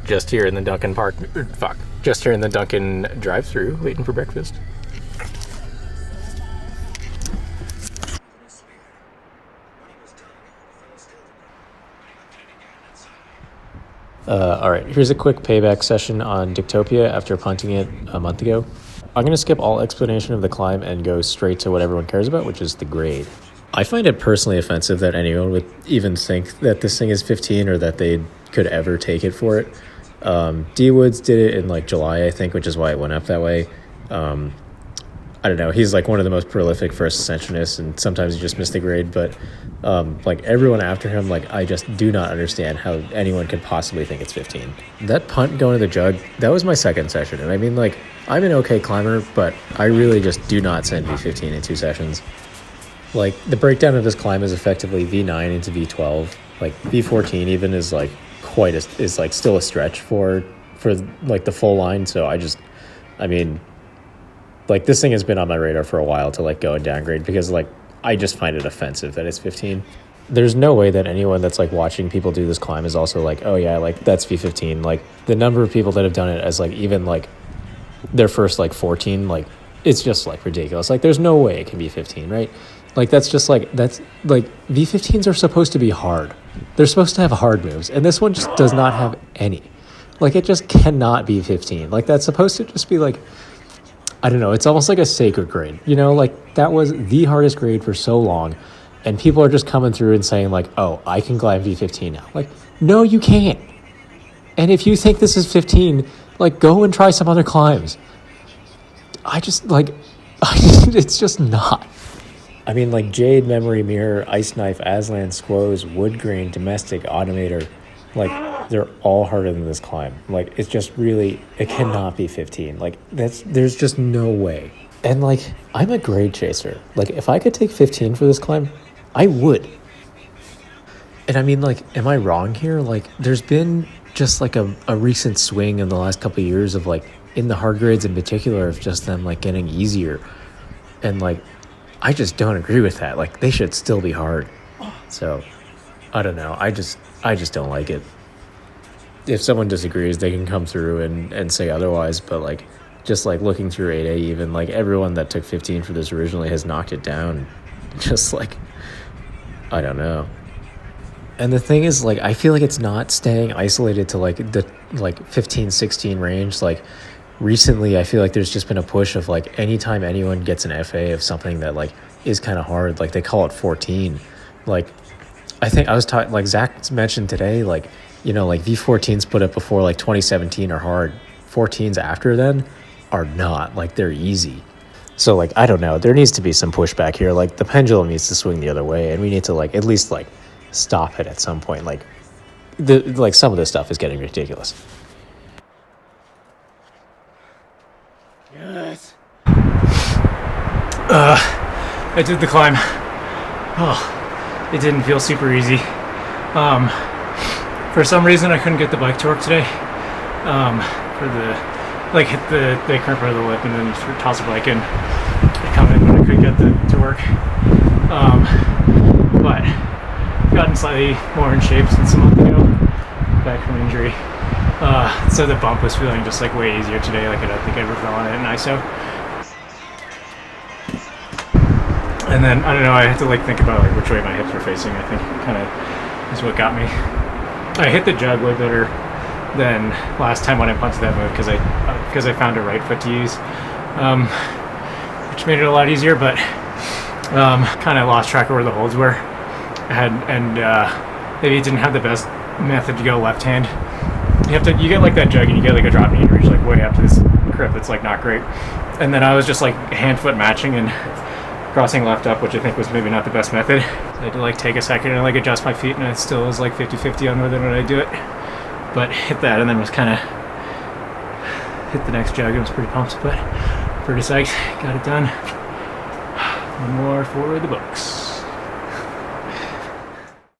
just here in the Dunkin' just here in the Dunkin' drive-thru, waiting for breakfast. All right, here's a quick payback session on Dicktopia after punting it a month ago. I'm going to skip all explanation of the climb and go straight to what everyone cares about, which is the grade. I find it personally offensive that anyone would even think that this thing is 15 or that they could ever take it for it. D Woods did it in like July, I think, which is why it went up that way. I don't know. He's like one of the most prolific first ascensionists, and sometimes he just missed the grade. But like everyone after him, like I just do not understand how anyone could possibly think it's 15. That punt going to the jug, that was my second session, and I mean, like I'm an okay climber, but I really just do not send V15 in 2 sessions. Like the breakdown of this climb is effectively V9 into V12. Like V14 even is like is like still a stretch for like the full line. So I mean. Like, this thing has been on my radar for a while to, like, go and downgrade because, like, I just find it offensive that it's 15. There's no way that anyone that's, like, watching people do this climb is also like, oh, yeah, like, that's V15. Like, the number of people that have done it as, like, even, like, their first, like, 14, like, it's just, like, ridiculous. Like, there's no way it can be 15, right? Like, V15s are supposed to be hard. They're supposed to have hard moves, and this one just does not have any. Like, it just cannot be 15. Like, that's supposed to just be, like... I don't know, it's almost like a sacred grade, you know, like that was the hardest grade for so long, and people are just coming through and saying like, oh, I can climb V15 now. Like, no, you can't. And if you think this is 15, like, go and try some other climbs. It's just not. I mean, like Jade, Memory Mirror, Ice Knife, Aslan, Squoze, Wood Grain, Domestic, Automator, like, they're all harder than this climb. Like, it's just really, it cannot be 15. Like, there's just no way. And, like, I'm a grade chaser. Like, if I could take 15 for this climb, I would. And I mean, like, am I wrong here? Like, there's been just, like, a recent swing in the last couple of years of, like, in the hard grades in particular, of just them, like, getting easier. And, like, I just don't agree with that. Like, they should still be hard. So, I don't know. I just don't like it. If someone disagrees, they can come through and say otherwise, but like just like looking through 8A, even like everyone that took 15 for this originally has knocked it down. Just like, I don't know. And the thing is, like, I feel like it's not staying isolated to like the like 15, 16 range. Like recently, I feel like there's just been a push of like anytime anyone gets an FA of something that like is kind of hard, like they call it 14. Like I think I was talking, like Zach mentioned today, like, you know, like V14s put up before like 2017 are hard. 14s after then are not. Like, they're easy. So, like, I don't know. There needs to be some pushback here. Like, the pendulum needs to swing the other way, and we need to, like, at least, like, stop it at some point. Like, some of this stuff is getting ridiculous. Yes. I did the climb. Oh, it didn't feel super easy. For some reason, I couldn't get the bike to work today. For the, like, hit the current part of the lip and then toss the bike in. I come in when I couldn't get to work. But I've gotten slightly more in shape since a month ago, back from injury. So the bump was feeling just like way easier today. Like, I don't think I ever fell on it in ISO. And then, I don't know, I had to like think about like which way my hips were facing. I think kind of is what got me. I hit the jug way better than last time when I punted that move because I found a right foot to use, which made it a lot easier. But kind of lost track of where the holds were, and maybe didn't have the best method to go left hand. You get like that jug and you get like a drop knee and reach like way up to this grip that's like not great. And then I was just like hand foot matching and crossing left up, which I think was maybe not the best method. So I had to like take a second and like adjust my feet, and it still was like 50-50 on whether or not I do it. But hit that and then was kind of hit the next jug and was pretty pumped, but pretty psyched. Got it done. One more for the books.